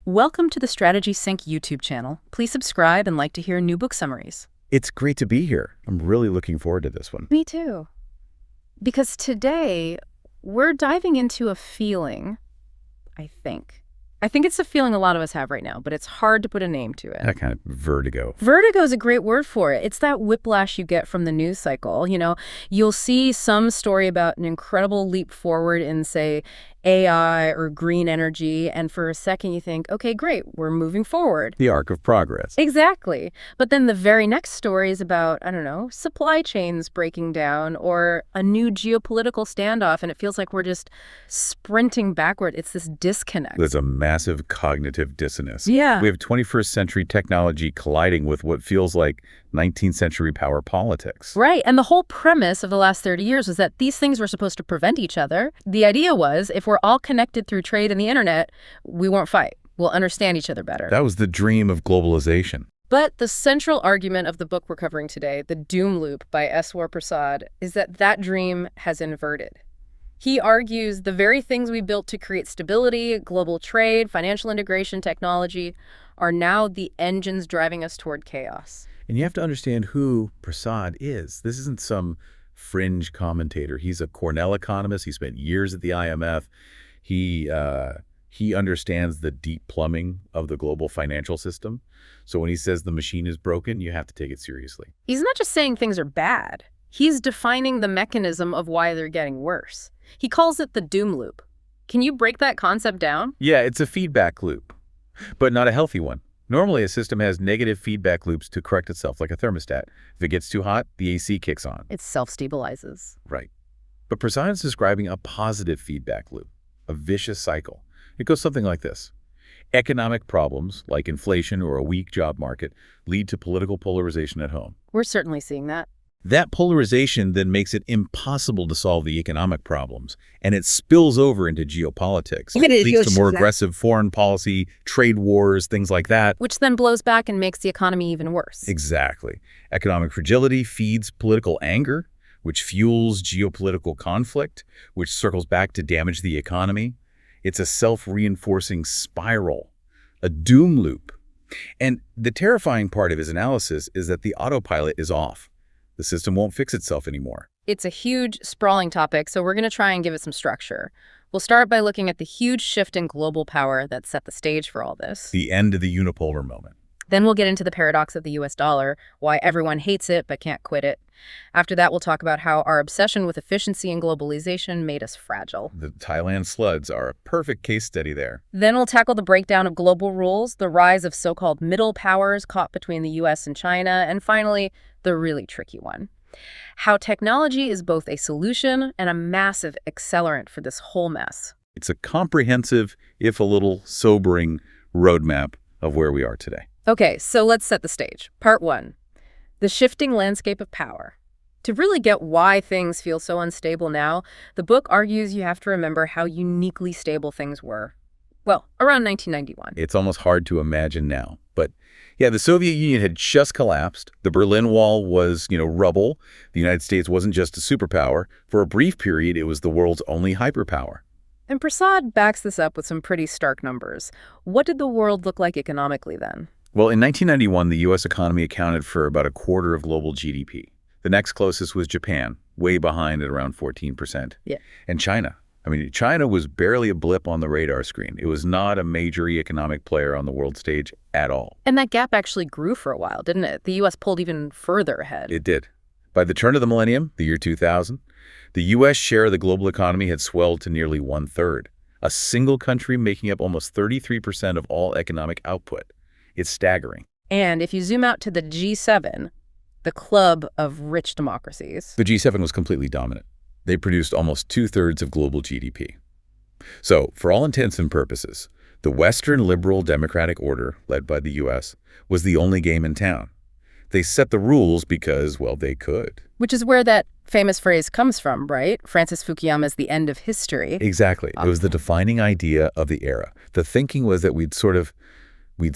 Welcome to the Strategy Sync YouTube channel. Please subscribe and like to hear new book summaries. It's great to be here. I'm really looking forward to this one. Me too. Because today, we're diving into a feeling, I think. I think it's a feeling a lot of us have right now, but it's hard to put a name to it. That kind of vertigo. Vertigo is a great word for it. It's that whiplash you get from the news cycle. You'll see some story about an incredible leap forward in, say, AI or green energy, and for a second you think, okay, great, we're moving forward. The arc of progress. Exactly. But then the very next story is about, I don't know, supply chains breaking down or a new geopolitical standoff, and it feels like we're just sprinting backward. It's this disconnect. There's a massive cognitive dissonance. Yeah. We have 21st century technology colliding with what feels like 19th century power politics. Right. And the whole premise of the last 30 years was that these things were supposed to prevent each other. The idea was if we're all connected through trade and the internet, we won't fight. We'll understand each other better. That was the dream of globalization. But the central argument of the book we're covering today, The Doom Loop by Eswar Prasad, is that dream has inverted. He argues the very things we built to create stability, global trade, financial integration, technology, are now the engines driving us toward chaos. And you have to understand who Prasad is. This isn't some fringe commentator. He's a Cornell economist. He spent years at the IMF. He understands the deep plumbing of the global financial system. So when he says the machine is broken, you have to take it seriously. He's not just saying things are bad. He's defining the mechanism of why they're getting worse. He calls it the doom loop. Can you break that concept down? Yeah, it's a feedback loop, but not a healthy one. Normally, a system has negative feedback loops to correct itself, like a thermostat. If it gets too hot, the AC kicks on. It self-stabilizes. Right. But Prasad is describing a positive feedback loop, a vicious cycle. It goes something like this. Economic problems, like inflation or a weak job market, lead to political polarization at home. We're certainly seeing that. That polarization then makes it impossible to solve the economic problems, and it spills over into geopolitics. It leads to more aggressive foreign policy, trade wars, things like that. Which then blows back and makes the economy even worse. Exactly. Economic fragility feeds political anger, which fuels geopolitical conflict, which circles back to damage the economy. It's a self-reinforcing spiral, a doom loop. And the terrifying part of his analysis is that the autopilot is off. The system won't fix itself anymore. It's a huge, sprawling topic, so we're going to try and give it some structure. We'll start by looking at the huge shift in global power that set the stage for all this. The end of the unipolar moment. Then we'll get into the paradox of the US dollar, why everyone hates it but can't quit it. After that, we'll talk about how our obsession with efficiency and globalization made us fragile. The Thailand floods are a perfect case study there. Then we'll tackle the breakdown of global rules, the rise of so-called middle powers caught between the US and China, and finally, the really tricky one. How technology is both a solution and a massive accelerant for this whole mess. It's a comprehensive, if a little sobering, roadmap of where we are today. Okay, so let's set the stage. Part 1. The shifting landscape of power. To really get why things feel so unstable now, the book argues you have to remember how uniquely stable things were. Well, around 1991. It's almost hard to imagine now. But yeah, the Soviet Union had just collapsed. The Berlin Wall was, rubble. The United States wasn't just a superpower. For a brief period, it was the world's only hyperpower. And Prasad backs this up with some pretty stark numbers. What did the world look like economically then? Well, in 1991, the U.S. economy accounted for about a quarter of global GDP. The next closest was Japan, way behind at around 14%. Yeah. And China. China was barely a blip on the radar screen. It was not a major economic player on the world stage at all. And that gap actually grew for a while, didn't it? The U.S. pulled even further ahead. It did. By the turn of the millennium, the year 2000, the U.S. share of the global economy had swelled to nearly 1/3, a single country making up almost 33% of all economic output. It's staggering. And if you zoom out to the G7, the club of rich democracies. The G7 was completely dominant. They produced almost 2/3 of global GDP. So, for all intents and purposes, the Western liberal democratic order, led by the U.S., was the only game in town. They set the rules because, well, they could. Which is where that famous phrase comes from, right? Francis Fukuyama's The End of History. Exactly. It was the defining idea of the era. The thinking was that we'd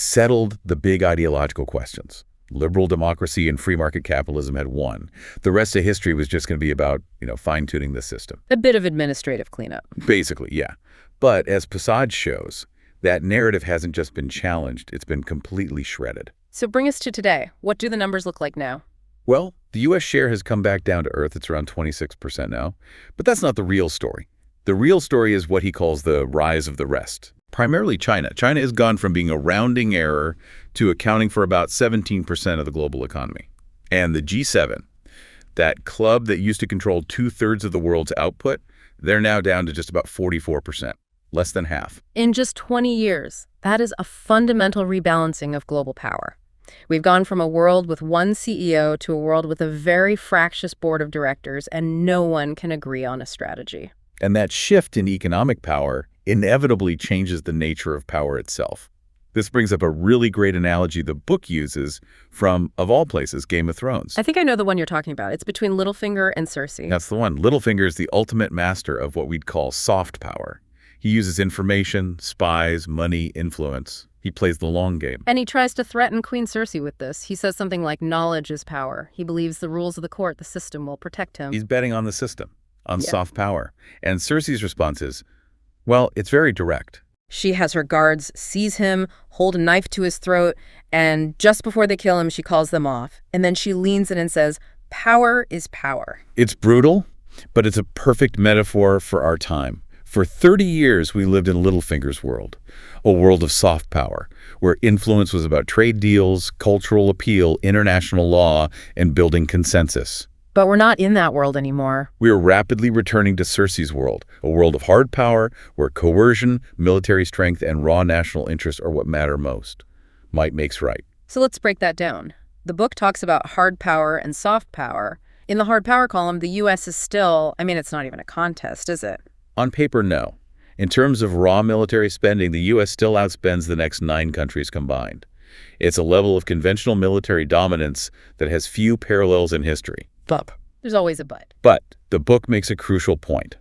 settled the big ideological questions. Liberal democracy and free market capitalism had won. The rest of history was just going to be about, fine-tuning the system. A bit of administrative cleanup. Basically, yeah. But as Prasad shows, That narrative hasn't just been challenged, it's been completely shredded. So bring us to today. What do the numbers look like now? Well, the U.S. share has come back down to earth. It's around 26% now. But that's not the real story. The real story is what he calls the rise of the rest. Primarily China. China has gone from being a rounding error to accounting for about 17% of the global economy. And the G7, that club that used to control 2/3 of the world's output, they're now down to just about 44%, less than half. In just 20 years, that is a fundamental rebalancing of global power. We've gone from a world with one CEO to a world with a very fractious board of directors, and no one can agree on a strategy. And that shift in economic power inevitably changes the nature of power itself. This brings up a really great analogy the book uses from, of all places, Game of Thrones. I think I know the one you're talking about. It's between Littlefinger and Cersei. That's the one. Littlefinger is the ultimate master of what we'd call soft power. He uses information, spies, money, influence. He plays the long game. And he tries to threaten Queen Cersei with this. He says something like, knowledge is power. He believes the rules of the court, the system, will protect him. He's betting on the system, on soft power. And Cersei's response is, well, it's very direct. She has her guards seize him, hold a knife to his throat, and just before they kill him, she calls them off. And then she leans in and says, power is power. It's brutal, but it's a perfect metaphor for our time. For 30 years, we lived in Littlefinger's world, a world of soft power, where influence was about trade deals, cultural appeal, international law, and building consensus. But we're not in that world anymore. We are rapidly returning to Cersei's world, a world of hard power where coercion, military strength, and raw national interests are what matter most. Might makes right. So let's break that down. The book talks about hard power and soft power. In the hard power column, the U.S. is still, it's not even a contest, is it? On paper, no. In terms of raw military spending, the U.S. still outspends the next 9 countries combined. It's a level of conventional military dominance that has few parallels in history. But there's always a but. But the book makes a crucial point.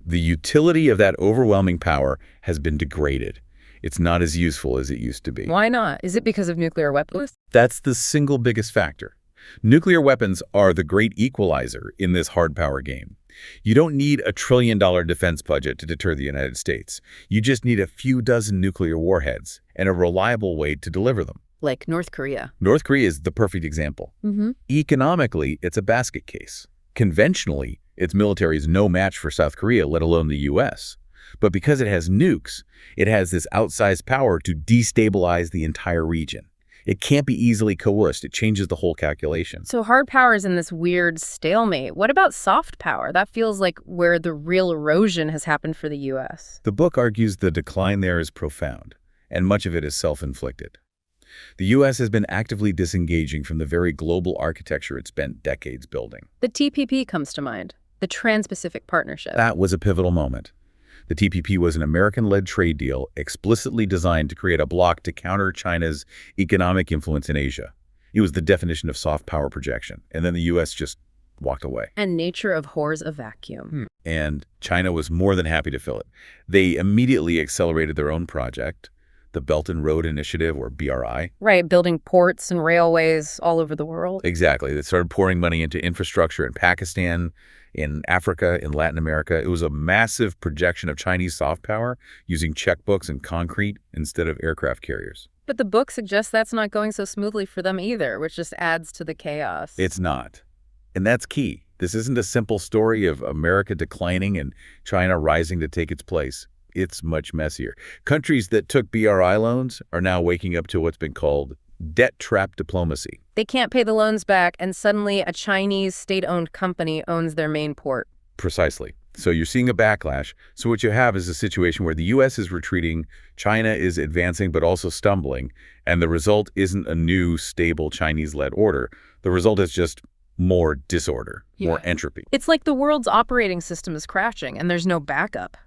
The utility of that overwhelming power has been degraded. It's not as useful as it used to be. Why not? Is it because of nuclear weapons? That's the single biggest factor. Nuclear weapons are the great equalizer in this hard power game. You don't need a $1 trillion defense budget to deter the United States. You just need a few dozen nuclear warheads and a reliable way to deliver them. Like North Korea. North Korea is the perfect example. Economically, it's a basket case. Conventionally, its military is no match for South Korea, let alone the U.S. But because it has nukes, it has this outsized power to destabilize the entire region. It can't be easily coerced. It changes the whole calculation. So hard power is in this weird stalemate. What about soft power? That feels like where the real erosion has happened for the U.S. The book argues the decline there is profound, and much of it is self-inflicted. The U.S. has been actively disengaging from the very global architecture it spent decades building. The TPP comes to mind, the Trans-Pacific Partnership. That was a pivotal moment. The TPP was an American-led trade deal explicitly designed to create a bloc to counter China's economic influence in Asia. It was the definition of soft power projection, and then the U.S. just walked away. And nature abhors a vacuum. And China was more than happy to fill it. They immediately accelerated their own project, the Belt and Road Initiative, or BRI. Right, building ports and railways all over the world. Exactly. They started pouring money into infrastructure in Pakistan, in Africa, in Latin America. It was a massive projection of Chinese soft power using checkbooks and concrete instead of aircraft carriers. But the book suggests that's not going so smoothly for them either, which just adds to the chaos. It's not. And that's key. This isn't a simple story of America declining and China rising to take its place. It's much messier. Countries that took BRI loans are now waking up to what's been called debt trap diplomacy. They can't pay the loans back, and suddenly a Chinese state-owned company owns their main port. Precisely. So you're seeing a backlash. So what you have is a situation where the U.S. is retreating, China is advancing but also stumbling, and the result isn't a new, stable Chinese-led order. The result is just more disorder, more entropy. It's like the world's operating system is crashing, and there's no backup,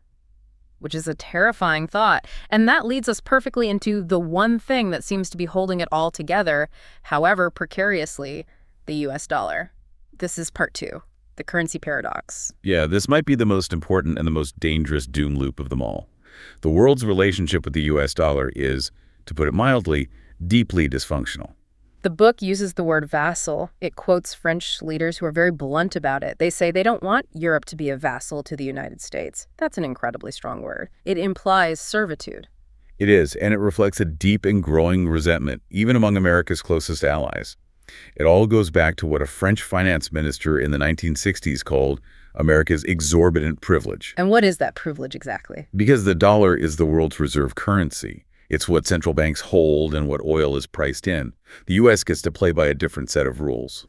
which is a terrifying thought. And that leads us perfectly into the one thing that seems to be holding it all together, however precariously, the U.S. dollar. This is part 2, the currency paradox. Yeah, this might be the most important and the most dangerous doom loop of them all. The world's relationship with the U.S. dollar is, to put it mildly, deeply dysfunctional. The book uses the word vassal. It quotes French leaders who are very blunt about it. They say they don't want Europe to be a vassal to the United States. That's an incredibly strong word. It implies servitude. It is, and it reflects a deep and growing resentment, even among America's closest allies. It all goes back to what a French finance minister in the 1960s called America's exorbitant privilege. And what is that privilege exactly? Because the dollar is the world's reserve currency. It's what central banks hold and what oil is priced in. The U.S. gets to play by a different set of rules.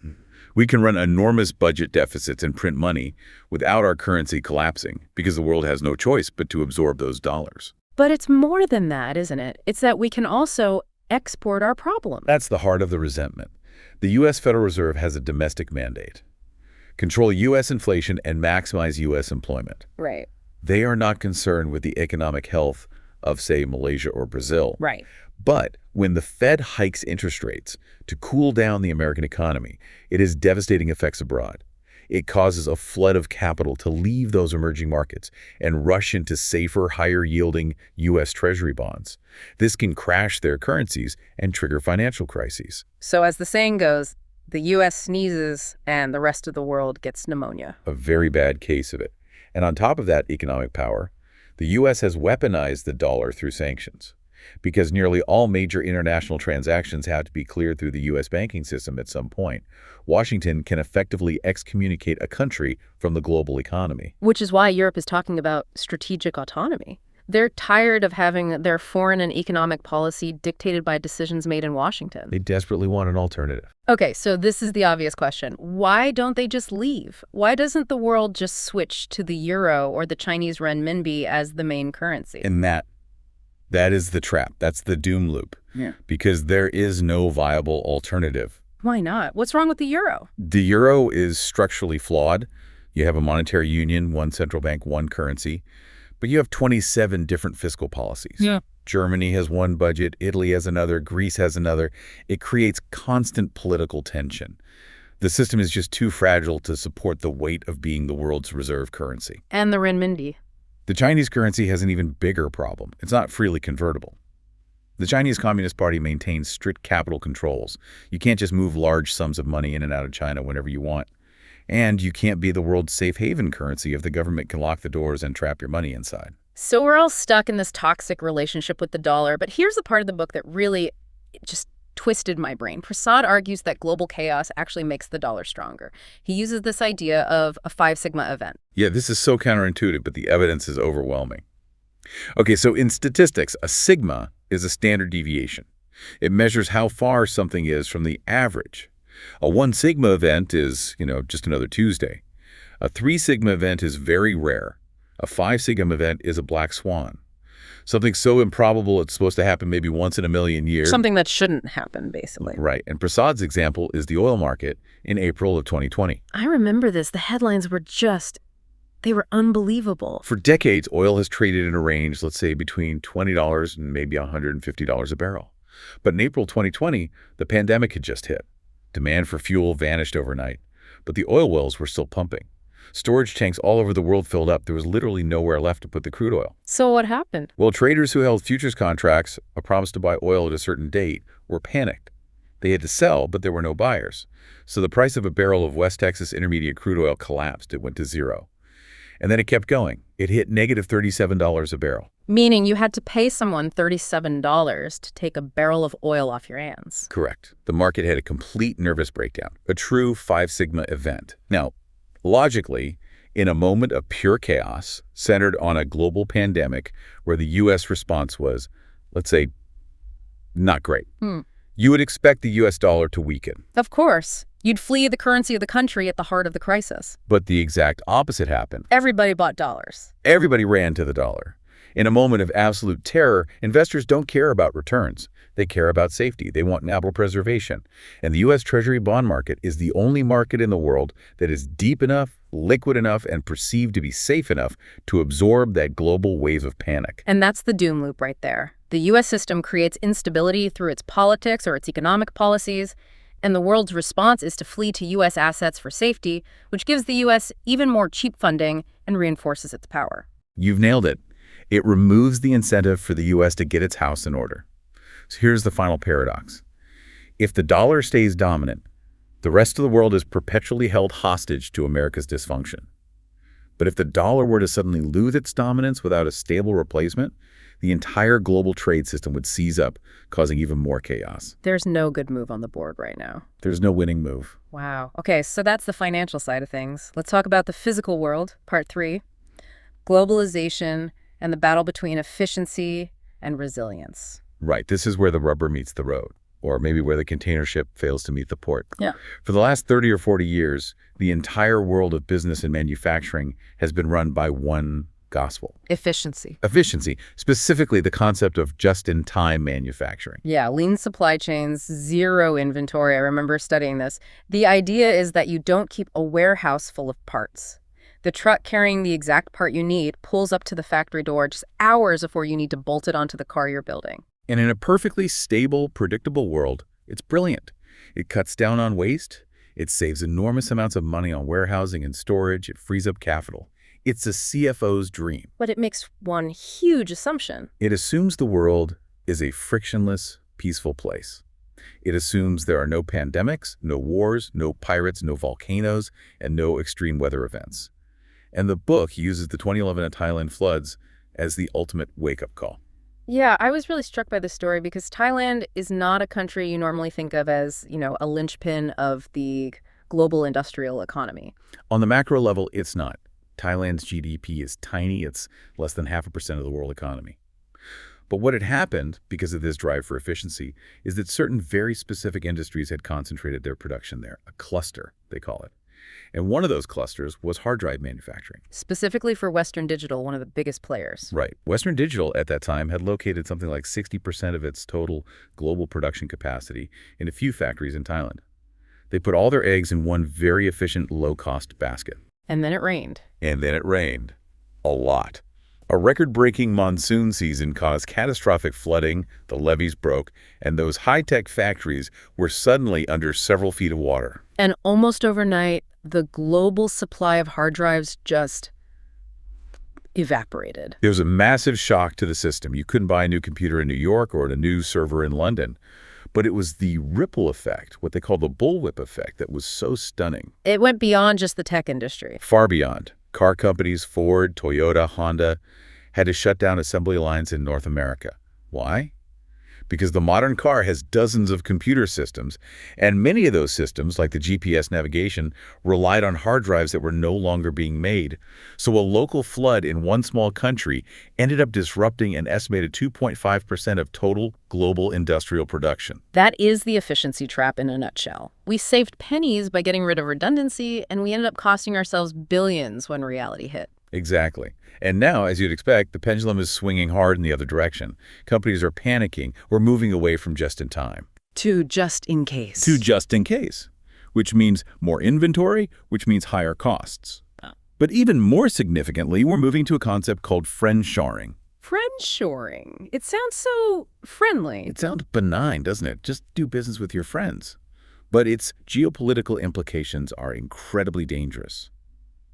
We can run enormous budget deficits and print money without our currency collapsing because the world has no choice but to absorb those dollars. But it's more than that, isn't it? It's that we can also export our problems. That's the heart of the resentment. The U.S. Federal Reserve has a domestic mandate. Control U.S. inflation and maximize U.S. employment. Right. They are not concerned with the economic health of, say, Malaysia or Brazil. Right. But when the Fed hikes interest rates to cool down the American economy, it has devastating effects abroad. It causes a flood of capital to leave those emerging markets and rush into safer, higher-yielding U.S. Treasury bonds. This can crash their currencies and trigger financial crises. So as the saying goes, the U.S. sneezes and the rest of the world gets pneumonia. A very bad case of it. And on top of that economic power, the U.S. has weaponized the dollar through sanctions. Because nearly all major international transactions have to be cleared through the U.S. banking system at some point, Washington can effectively excommunicate a country from the global economy. Which is why Europe is talking about strategic autonomy. They're tired of having their foreign and economic policy dictated by decisions made in Washington. They desperately want an alternative. Okay, so this is the obvious question. Why don't they just leave? Why doesn't the world just switch to the euro or the Chinese renminbi as the main currency? And that is the trap. That's the doom loop. Yeah. Because there is no viable alternative. Why not? What's wrong with the euro? The euro is structurally flawed. You have a monetary union, one central bank, one currency. But you have 27 different fiscal policies. Yeah. Germany has one budget, Italy has another, Greece has another. It creates constant political tension. The system is just too fragile to support the weight of being the world's reserve currency. And the renminbi. The Chinese currency has an even bigger problem. It's not freely convertible. The Chinese Communist Party maintains strict capital controls. You can't just move large sums of money in and out of China whenever you want. And you can't be the world's safe haven currency if the government can lock the doors and trap your money inside. So we're all stuck in this toxic relationship with the dollar, but here's the part of the book that really just twisted my brain. Prasad argues that global chaos actually makes the dollar stronger. He uses this idea of a 5 sigma event. Yeah, this is so counterintuitive, but the evidence is overwhelming. Okay, so in statistics, a sigma is a standard deviation. It measures how far something is from the average. A 1 sigma event is, just another Tuesday. A 3 sigma event is very rare. A 5 sigma event is a black swan. Something so improbable it's supposed to happen maybe once in a million years. Something that shouldn't happen, basically. Right. And Prasad's example is the oil market in April of 2020. I remember this. The headlines were they were unbelievable. For decades, oil has traded in a range, let's say, between $20 and maybe $150 a barrel. But in April 2020, the pandemic had just hit. Demand for fuel vanished overnight, but the oil wells were still pumping. Storage tanks all over the world filled up. There was literally nowhere left to put the crude oil. So what happened? Well, traders who held futures contracts, a promise to buy oil at a certain date, were panicked. They had to sell, but there were no buyers. So the price of a barrel of West Texas Intermediate crude oil collapsed. It went to zero. And then it kept going. It hit negative $37 a barrel. Meaning you had to pay someone $37 to take a barrel of oil off your hands. Correct. The market had a complete nervous breakdown, a true 5 sigma event. Now, logically, in a moment of pure chaos centered on a global pandemic where the U.S. response was, let's say, not great, you would expect the U.S. dollar to weaken. Of course. You'd flee the currency of the country at the heart of the crisis. But the exact opposite happened. Everybody bought dollars. Everybody ran to the dollar. In a moment of absolute terror, investors don't care about returns. They care about safety. They want capital preservation. And the U.S. Treasury bond market is the only market in the world that is deep enough, liquid enough, and perceived to be safe enough to absorb that global wave of panic. And that's the doom loop right there. The U.S. system creates instability through its politics or its economic policies, and the world's response is to flee to U.S. assets for safety, which gives the U.S. even more cheap funding and reinforces its power. You've nailed it. It removes the incentive for the U.S. to get its house in order. So here's the final paradox. If the dollar stays dominant, the rest of the world is perpetually held hostage to America's dysfunction. But if the dollar were to suddenly lose its dominance without a stable replacement, the entire global trade system would seize up, causing even more chaos. There's no good move on the board right now. There's no winning move. Wow. Okay, so that's the financial side of things. Let's talk about the physical world, part 3. Globalization and the battle between efficiency and resilience. Right, this is where the rubber meets the road, or maybe where the container ship fails to meet the port. Yeah. For the last 30 or 40 years, the entire world of business and manufacturing has been run by one gospel. Efficiency. Efficiency, specifically the concept of just-in-time manufacturing. Yeah, lean supply chains, zero inventory. I remember studying this. The idea is that you don't keep a warehouse full of parts. The truck carrying the exact part you need pulls up to the factory door just hours before you need to bolt it onto the car you're building. And in a perfectly stable, predictable world, it's brilliant. It cuts down on waste. It saves enormous amounts of money on warehousing and storage. It frees up capital. It's a CFO's dream. But it makes one huge assumption. It assumes the world is a frictionless, peaceful place. It assumes there are no pandemics, no wars, no pirates, no volcanoes, and no extreme weather events. And the book uses the 2011 Thailand floods as the ultimate wake-up call. Yeah, I was really struck by this story because Thailand is not a country you normally think of as, a linchpin of the global industrial economy. On the macro level, it's not. Thailand's GDP is tiny. It's less than 0.5% of the world economy. But what had happened, because of this drive for efficiency, is that certain very specific industries had concentrated their production there, a cluster, they call it. And one of those clusters was hard drive manufacturing. Specifically for Western Digital, one of the biggest players. Right. Western Digital at that time had located something like 60% of its total global production capacity in a few factories in Thailand. They put all their eggs in one very efficient, low-cost basket. And then it rained. And then it rained. A lot. A record-breaking monsoon season caused catastrophic flooding, the levees broke, and those high-tech factories were suddenly under several feet of water. And almost overnight, the global supply of hard drives just evaporated. There was a massive shock to the system. You couldn't buy a new computer in New York or a new server in London. But it was the ripple effect, what they call the bullwhip effect, that was so stunning. It went beyond just the tech industry. Far beyond. Car companies, Ford, Toyota, Honda, had to shut down assembly lines in North America. Why? Because the modern car has dozens of computer systems, and many of those systems, like the GPS navigation, relied on hard drives that were no longer being made. So a local flood in one small country ended up disrupting an estimated 2.5% of total global industrial production. That is the efficiency trap in a nutshell. We saved pennies by getting rid of redundancy, and we ended up costing ourselves billions when reality hit. Exactly. And now, as you'd expect, the pendulum is swinging hard in the other direction. Companies are panicking. We're moving away from just-in-time. To just in case. To just in case, which means more inventory, which means higher costs. Oh. But even more significantly, we're moving to a concept called friendshoring. Friendshoring. It sounds so friendly. It sounds benign, doesn't it? Just do business with your friends. But its geopolitical implications are incredibly dangerous.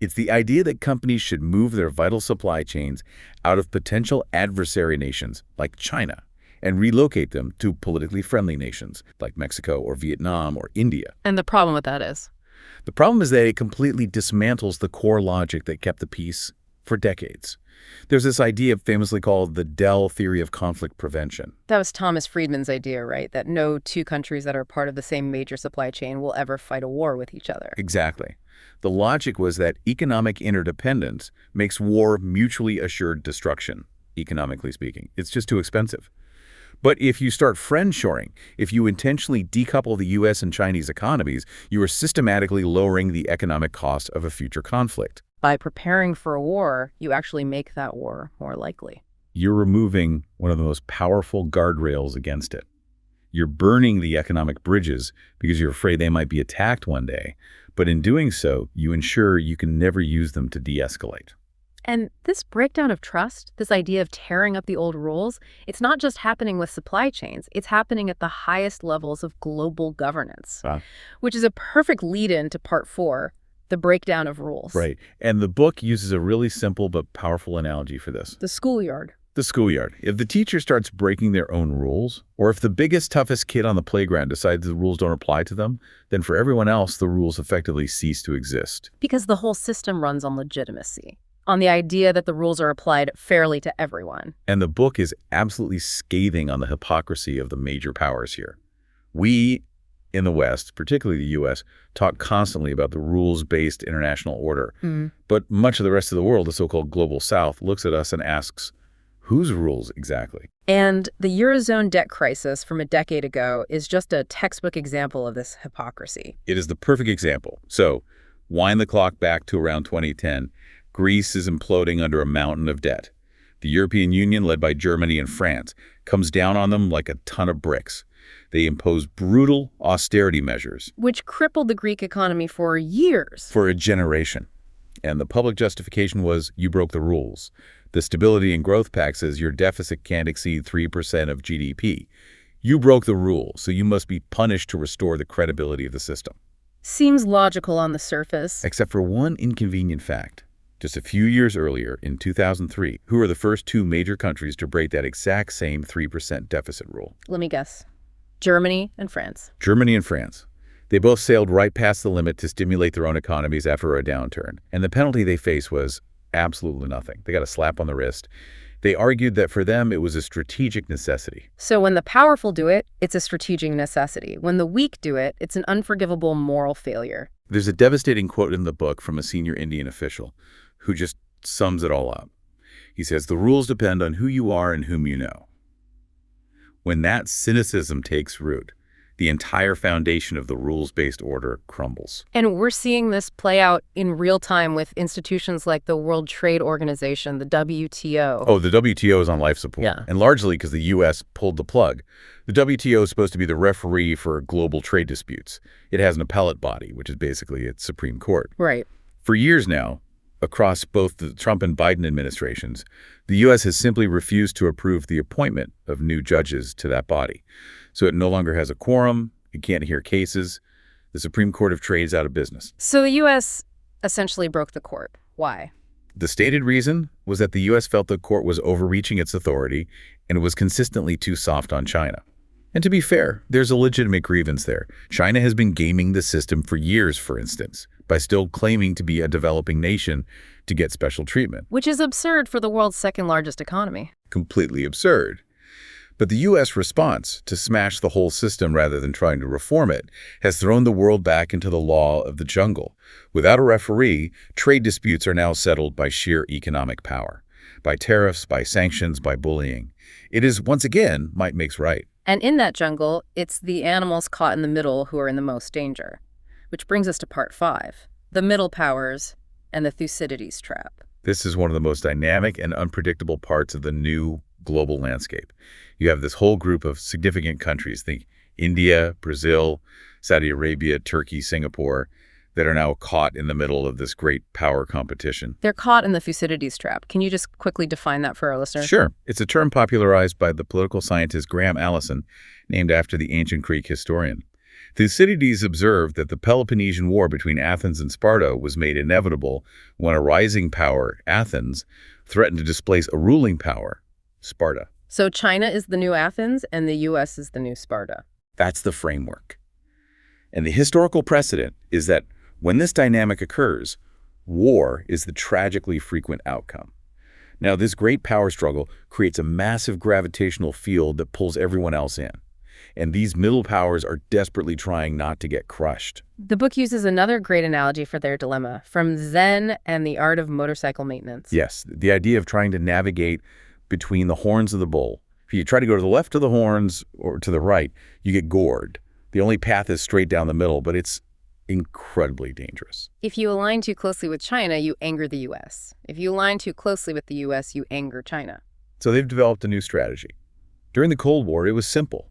It's the idea that companies should move their vital supply chains out of potential adversary nations like China and relocate them to politically friendly nations like Mexico or Vietnam or India. And the problem with that is? The problem is that it completely dismantles the core logic that kept the peace for decades. There's this idea famously called the Dell theory of conflict prevention. That was Thomas Friedman's idea, right? That no two countries that are part of the same major supply chain will ever fight a war with each other. Exactly. The logic was that economic interdependence makes war mutually assured destruction, economically speaking. It's just too expensive. But if you start friendshoring, if you intentionally decouple the U.S. and Chinese economies, you are systematically lowering the economic cost of a future conflict. By preparing for a war, you actually make that war more likely. You're removing one of the most powerful guardrails against it. You're burning the economic bridges because you're afraid they might be attacked one day. But in doing so, you ensure you can never use them to de-escalate. And this breakdown of trust, this idea of tearing up the old rules, it's not just happening with supply chains. It's happening at the highest levels of global governance, which is a perfect lead-in to part 4, the breakdown of rules. Right. And the book uses a really simple but powerful analogy for this. The schoolyard. The schoolyard. If the teacher starts breaking their own rules, or if the biggest, toughest kid on the playground decides the rules don't apply to them, then for everyone else, the rules effectively cease to exist. Because the whole system runs on legitimacy, on the idea that the rules are applied fairly to everyone. And the book is absolutely scathing on the hypocrisy of the major powers here. We, in the West, particularly the U.S., talk constantly about the rules-based international order. But much of the rest of the world, the so-called Global South, looks at us and asks, whose rules exactly? And the Eurozone debt crisis from a decade ago is just a textbook example of this hypocrisy. It is the perfect example. So, wind the clock back to around 2010. Greece is imploding under a mountain of debt. The European Union, led by Germany and France, comes down on them like a ton of bricks. They impose brutal austerity measures. Which crippled the Greek economy for years. For a generation. And the public justification was, you broke the rules. The Stability and Growth Pact says your deficit can't exceed 3% of GDP. You broke the rule, so you must be punished to restore the credibility of the system. Seems logical on the surface. Except for one inconvenient fact. Just a few years earlier, in 2003, who were the first two major countries to break that exact same 3% deficit rule? Let me guess. Germany and France. Germany and France. They both sailed right past the limit to stimulate their own economies after a downturn. And the penalty they faced was absolutely nothing. They got a slap on the wrist. They argued that for them, it was a strategic necessity. So when the powerful do it, it's a strategic necessity. When the weak do it, it's an unforgivable moral failure. There's a devastating quote in the book from a senior Indian official who just sums it all up. He says, the rules depend on who you are and whom you know. When that cynicism takes root, the entire foundation of the rules-based order crumbles. And we're seeing this play out in real time with institutions like the World Trade Organization, the WTO. Oh, the WTO is on life support. Yeah. And largely because the U.S. pulled the plug. The WTO is supposed to be the referee for global trade disputes. It has an appellate body, which is basically its Supreme Court. Right. For years now, across both the Trump and Biden administrations, the U.S. has simply refused to approve the appointment of new judges to that body. So it no longer has a quorum, it can't hear cases. The Supreme Court of Trade is out of business. So the U.S. essentially broke the court. Why? The stated reason was that the U.S. felt the court was overreaching its authority and it was consistently too soft on China. And to be fair, there's a legitimate grievance there. China has been gaming the system for years, for instance, by still claiming to be a developing nation to get special treatment. Which is absurd for the world's second largest economy. Completely absurd. But the U.S. response to smash the whole system rather than trying to reform it has thrown the world back into the law of the jungle. Without a referee, trade disputes are now settled by sheer economic power, by tariffs, by sanctions, by bullying. It is, once again, might makes right. And in that jungle, it's the animals caught in the middle who are in the most danger. Which brings us to part 5, the middle powers and the Thucydides trap. This is one of the most dynamic and unpredictable parts of the new global landscape. You have this whole group of significant countries, think India, Brazil, Saudi Arabia, Turkey, Singapore, that are now caught in the middle of this great power competition. They're caught in the Thucydides trap. Can you just quickly define that for our listeners? Sure. It's a term popularized by the political scientist Graham Allison, named after the ancient Greek historian. Thucydides observed that the Peloponnesian War between Athens and Sparta was made inevitable when a rising power, Athens, threatened to displace a ruling power, Sparta. So China is the new Athens and the U.S. is the new Sparta. That's the framework. And the historical precedent is that when this dynamic occurs, war is the tragically frequent outcome. Now, this great power struggle creates a massive gravitational field that pulls everyone else in. And these middle powers are desperately trying not to get crushed. The book uses another great analogy for their dilemma, from Zen and the art of motorcycle maintenance. Yes, the idea of trying to navigate between the horns of the bull. If you try to go to the left of the horns or to the right, you get gored. The only path is straight down the middle, but it's incredibly dangerous. If you align too closely with China, you anger the U.S. If you align too closely with the U.S., you anger China. So they've developed a new strategy. During the Cold War, it was simple.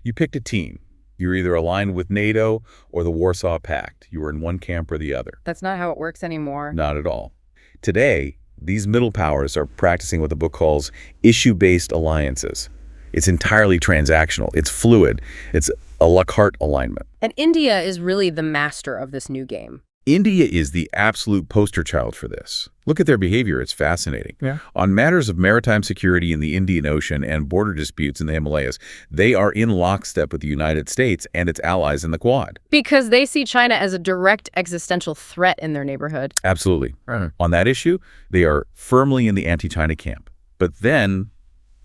You picked a team. You were either aligned with NATO or the Warsaw Pact. You were in one camp or the other. That's not how it works anymore. Not at all. Today, these middle powers are practicing what the book calls issue-based alliances. It's entirely transactional. It's fluid. It's a la carte alignment. And India is really the master of this new game. India is the absolute poster child for this. Look at their behavior. It's fascinating. Yeah. On matters of maritime security in the Indian Ocean and border disputes in the Himalayas, they are in lockstep with the United States and its allies in the Quad. Because they see China as a direct existential threat in their neighborhood. Absolutely. Right. On that issue, they are firmly in the anti-China camp. But then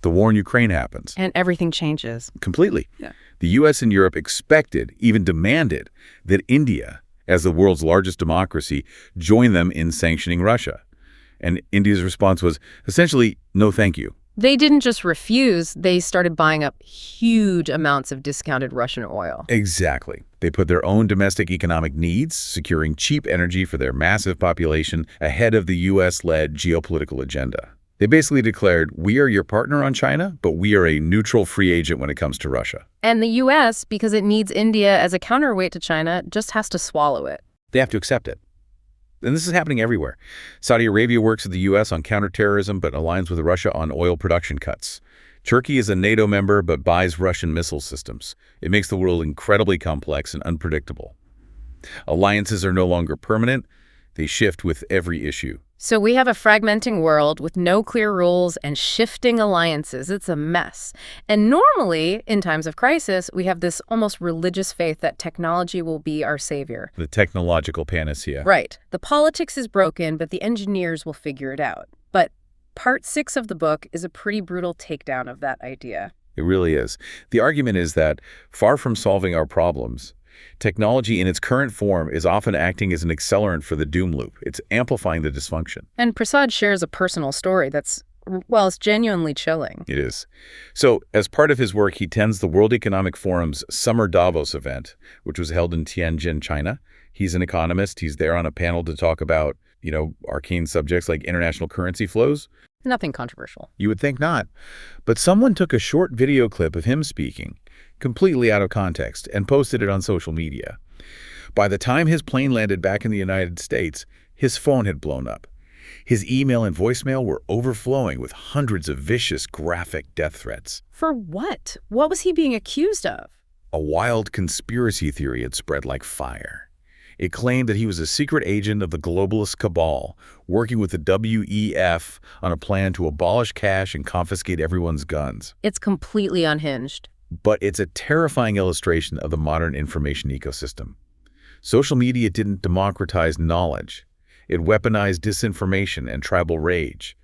the war in Ukraine happens. And everything changes. Completely. Yeah. The U.S. and Europe expected, even demanded, that India, as the world's largest democracy, join them in sanctioning Russia. And India's response was essentially, no thank you. They didn't just refuse, they started buying up huge amounts of discounted Russian oil. Exactly. They put their own domestic economic needs, securing cheap energy for their massive population, ahead of the U.S.-led geopolitical agenda. They basically declared, we are your partner on China, but we are a neutral free agent when it comes to Russia. And the U.S., because it needs India as a counterweight to China, just has to swallow it. They have to accept it. And this is happening everywhere. Saudi Arabia works with the U.S. on counterterrorism, but aligns with Russia on oil production cuts. Turkey is a NATO member, but buys Russian missile systems. It makes the world incredibly complex and unpredictable. Alliances are no longer permanent. They shift with every issue. So we have a fragmenting world with no clear rules and shifting alliances. It's a mess. And normally, in times of crisis, we have this almost religious faith that technology will be our savior. The technological panacea. Right. The politics is broken, but the engineers will figure it out. But part 6 of the book is a pretty brutal takedown of that idea. It really is. The argument is that, far from solving our problems, technology in its current form is often acting as an accelerant for the doom loop. It's amplifying the dysfunction. And Prasad shares a personal story that's, well, it's genuinely chilling. It is. So, as part of his work, he attends the World Economic Forum's Summer Davos event, which was held in Tianjin, China. He's an economist. He's there on a panel to talk about, arcane subjects like international currency flows. Nothing controversial. You would think not. But someone took a short video clip of him speaking, completely out of context, and posted it on social media. By the time his plane landed back in the United States, his phone had blown up. His email and voicemail were overflowing with hundreds of vicious, graphic death threats. For what? What was he being accused of? A wild conspiracy theory had spread like fire. It claimed that he was a secret agent of the globalist cabal, working with the WEF on a plan to abolish cash and confiscate everyone's guns. It's completely unhinged. But it's a terrifying illustration of the modern information ecosystem. Social media didn't democratize knowledge. It weaponized disinformation and tribal rage.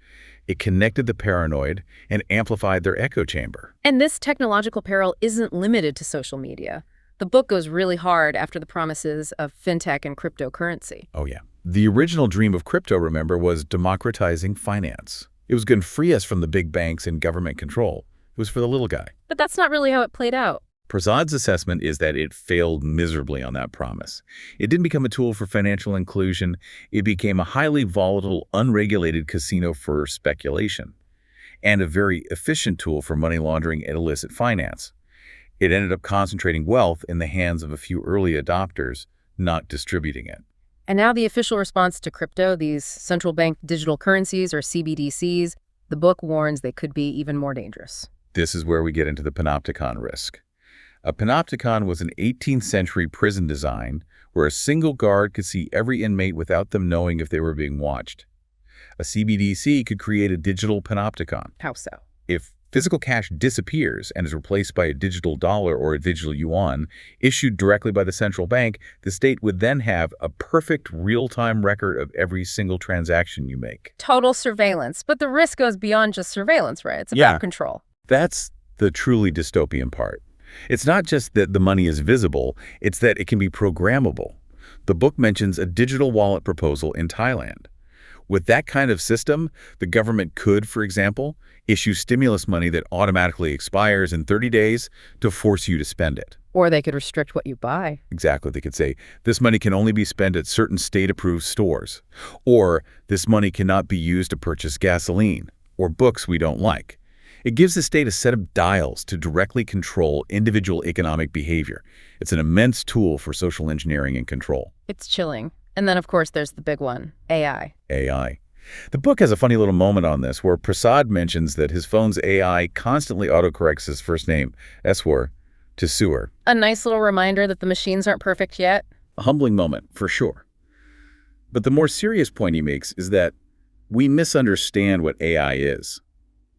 It connected the paranoid and amplified their echo chamber. And this technological peril isn't limited to social media. The book goes really hard after the promises of fintech and cryptocurrency. Oh, yeah. The original dream of crypto, remember, was democratizing finance. It was going to free us from the big banks and government control. It was for the little guy. But that's not really how it played out. Prasad's assessment is that it failed miserably on that promise. It didn't become a tool for financial inclusion. It became a highly volatile, unregulated casino for speculation, and a very efficient tool for money laundering and illicit finance. It ended up concentrating wealth in the hands of a few early adopters, not distributing it. And now the official response to crypto, these central bank digital currencies or CBDCs, the book warns they could be even more dangerous. This is where we get into the panopticon risk. A panopticon was an 18th century prison design where a single guard could see every inmate without them knowing if they were being watched. A CBDC could create a digital panopticon. How so? If physical cash disappears and is replaced by a digital dollar or a digital yuan issued directly by the central bank, the state would then have a perfect real-time record of every single transaction you make. Total surveillance. But the risk goes beyond just surveillance, right? It's about control. That's the truly dystopian part. It's not just that the money is visible, it's that it can be programmable. The book mentions a digital wallet proposal in Thailand. With that kind of system, the government could, for example, issue stimulus money that automatically expires in 30 days to force you to spend it. Or they could restrict what you buy. Exactly. They could say, this money can only be spent at certain state-approved stores. Or this money cannot be used to purchase gasoline or books we don't like. It gives the state a set of dials to directly control individual economic behavior. It's an immense tool for social engineering and control. It's chilling. And then, of course, there's the big one, AI. AI. The book has a funny little moment on this where Prasad mentions that his phone's AI constantly autocorrects his first name, Eswar, to Sewer. A nice little reminder that the machines aren't perfect yet. A humbling moment, for sure. But the more serious point he makes is that we misunderstand what AI is.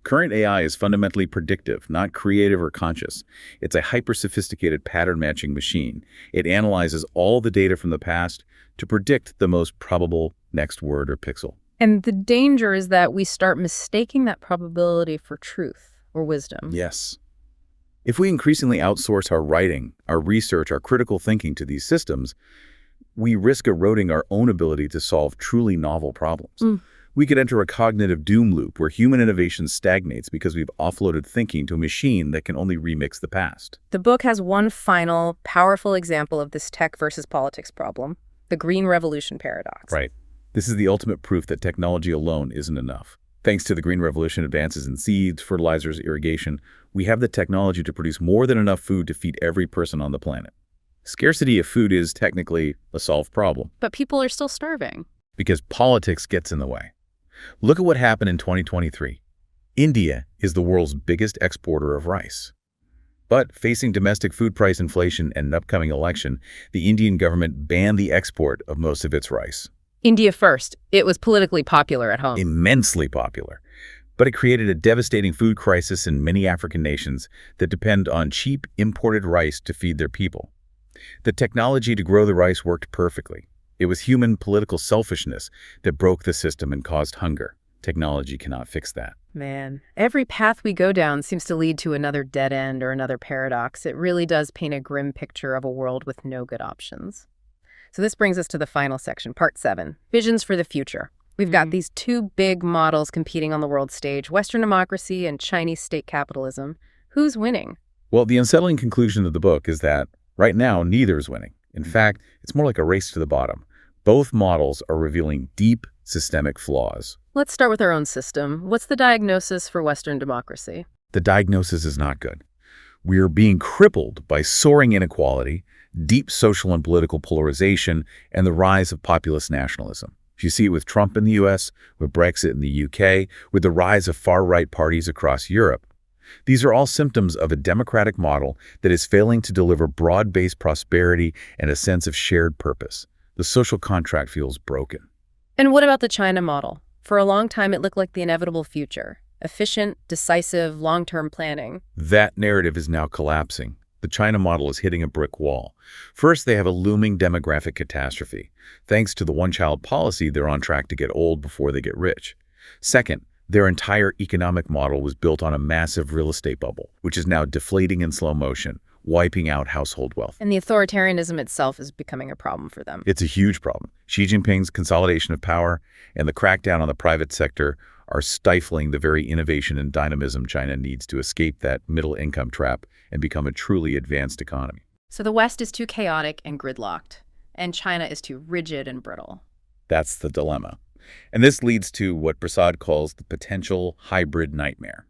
Current AI is fundamentally predictive, not creative or conscious. It's a hyper-sophisticated pattern-matching machine. It analyzes all the data from the past to predict the most probable next word or pixel. And the danger is that we start mistaking that probability for truth or wisdom. Yes. If we increasingly outsource our writing, our research, our critical thinking to these systems, we risk eroding our own ability to solve truly novel problems. We could enter a cognitive doom loop where human innovation stagnates because we've offloaded thinking to a machine that can only remix the past. The book has one final, powerful example of this tech versus politics problem, the Green Revolution paradox. Right. This is the ultimate proof that technology alone isn't enough. Thanks to the Green Revolution advances in seeds, fertilizers, irrigation, we have the technology to produce more than enough food to feed every person on the planet. Scarcity of food is technically a solved problem. But people are still starving. Because politics gets in the way. Look at what happened in 2023. India is the world's biggest exporter of rice. But facing domestic food price inflation and an upcoming election, the Indian government banned the export of most of its rice. India first. It was politically popular at home. Immensely popular. But it created a devastating food crisis in many African nations that depend on cheap imported rice to feed their people. The technology to grow the rice worked perfectly. It was human political selfishness that broke the system and caused hunger. Technology cannot fix that. Man, every path we go down seems to lead to another dead end or another paradox. It really does paint a grim picture of a world with no good options. So this brings us to the final section, part 7, visions for the future. We've got these two big models competing on the world stage, Western democracy and Chinese state capitalism. Who's winning? Well, the unsettling conclusion of the book is that right now, neither is winning. In fact, it's more like a race to the bottom. Both models are revealing deep systemic flaws. Let's start with our own system. What's the diagnosis for Western democracy? The diagnosis is not good. We're being crippled by soaring inequality, deep social and political polarization, and the rise of populist nationalism. You see it with Trump in the US, with Brexit in the UK, with the rise of far-right parties across Europe. These are all symptoms of a democratic model that is failing to deliver broad-based prosperity and a sense of shared purpose. The social contract feels broken. And what about the China model? For a long time, it looked like the inevitable future. Efficient, decisive, long-term planning. That narrative is now collapsing. The China model is hitting a brick wall. First, they have a looming demographic catastrophe. Thanks to the one-child policy, they're on track to get old before they get rich. Second, their entire economic model was built on a massive real estate bubble, which is now deflating in slow motion, wiping out household wealth. And the authoritarianism itself is becoming a problem for them. It's a huge problem. Xi Jinping's consolidation of power and the crackdown on the private sector are stifling the very innovation and dynamism China needs to escape that middle-income trap and become a truly advanced economy. So the West is too chaotic and gridlocked, and China is too rigid and brittle. That's the dilemma. And this leads to what Prasad calls the potential hybrid nightmare.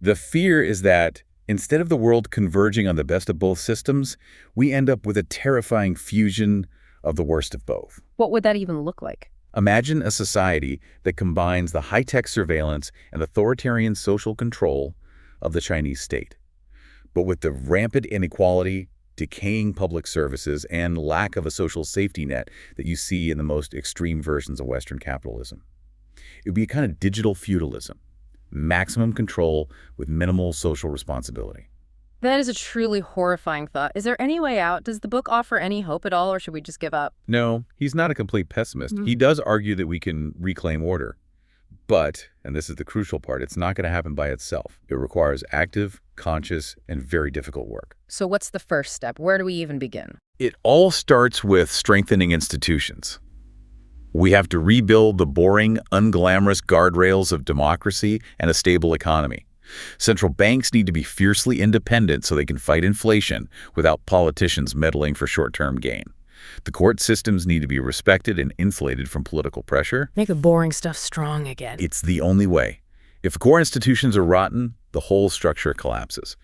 The fear is that instead of the world converging on the best of both systems, we end up with a terrifying fusion of the worst of both. What would that even look like? Imagine a society that combines the high-tech surveillance and authoritarian social control of the Chinese state, but with the rampant inequality, decaying public services, and lack of a social safety net that you see in the most extreme versions of Western capitalism. It would be a kind of digital feudalism, maximum control with minimal social responsibility. That is a truly horrifying thought. Is there any way out? Does the book offer any hope at all, or should we just give up? No, he's not a complete pessimist. He does argue that we can reclaim order. But, and this is the crucial part, it's not going to happen by itself. It requires active, conscious, and very difficult work. So what's the first step? Where do we even begin? It all starts with strengthening institutions. We have to rebuild the boring, unglamorous guardrails of democracy and a stable economy. Central banks need to be fiercely independent so they can fight inflation without politicians meddling for short-term gain. The court systems need to be respected and insulated from political pressure. Make the boring stuff strong again. It's the only way. If the core institutions are rotten, the whole structure collapses.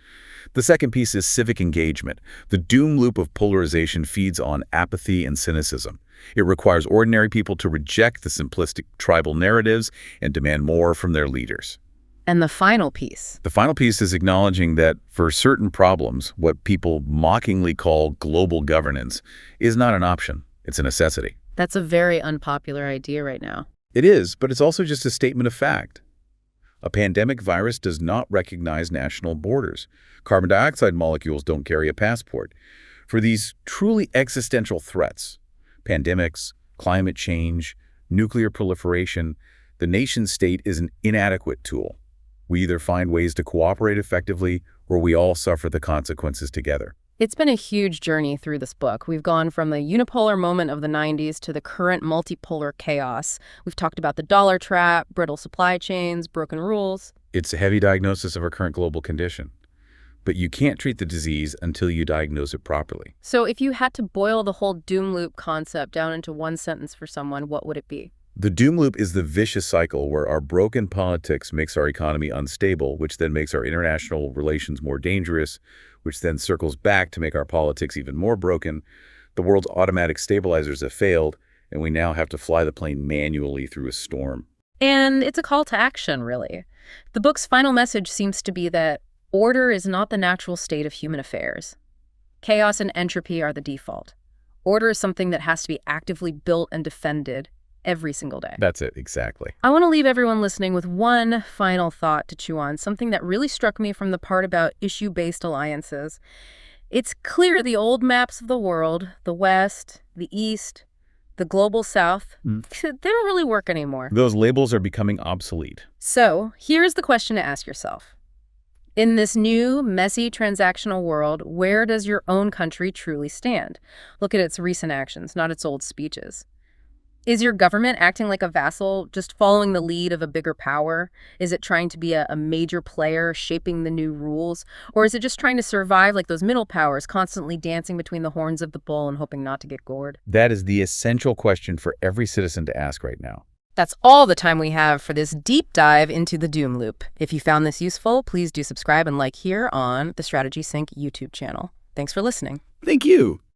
The second piece is civic engagement. The doom loop of polarization feeds on apathy and cynicism. It requires ordinary people to reject the simplistic tribal narratives and demand more from their leaders. And the final piece? The final piece is acknowledging that for certain problems, what people mockingly call global governance is not an option. It's a necessity. That's a very unpopular idea right now. It is, but it's also just a statement of fact. A pandemic virus does not recognize national borders. Carbon dioxide molecules don't carry a passport. For these truly existential threats, pandemics, climate change, nuclear proliferation, the nation-state is an inadequate tool. We either find ways to cooperate effectively or we all suffer the consequences together. It's been a huge journey through this book. We've gone from the unipolar moment of the 90s to the current multipolar chaos. We've talked about the dollar trap, brittle supply chains, broken rules. It's a heavy diagnosis of our current global condition. But you can't treat the disease until you diagnose it properly. So if you had to boil the whole doom loop concept down into one sentence for someone, what would it be? The doom loop is the vicious cycle where our broken politics makes our economy unstable, which then makes our international relations more dangerous, which then circles back to make our politics even more broken. The world's automatic stabilizers have failed, and we now have to fly the plane manually through a storm. And it's a call to action, really. The book's final message seems to be that order is not the natural state of human affairs. Chaos and entropy are the default. Order is something that has to be actively built and defended every single day. That's it, exactly. I want to leave everyone listening with one final thought to chew on, something that really struck me from the part about issue-based alliances. It's clear the old maps of the world, the West, the East, the global South, they don't really work anymore. Those labels are becoming obsolete. So here's the question to ask yourself. In this new, messy, transactional world, where does your own country truly stand? Look at its recent actions, not its old speeches. Is your government acting like a vassal, just following the lead of a bigger power? Is it trying to be a major player, shaping the new rules? Or is it just trying to survive like those middle powers, constantly dancing between the horns of the bull and hoping not to get gored? That is the essential question for every citizen to ask right now. That's all the time we have for this deep dive into the doom loop. If you found this useful, please do subscribe and like here on the Strategy Sync YouTube channel. Thanks for listening. Thank you.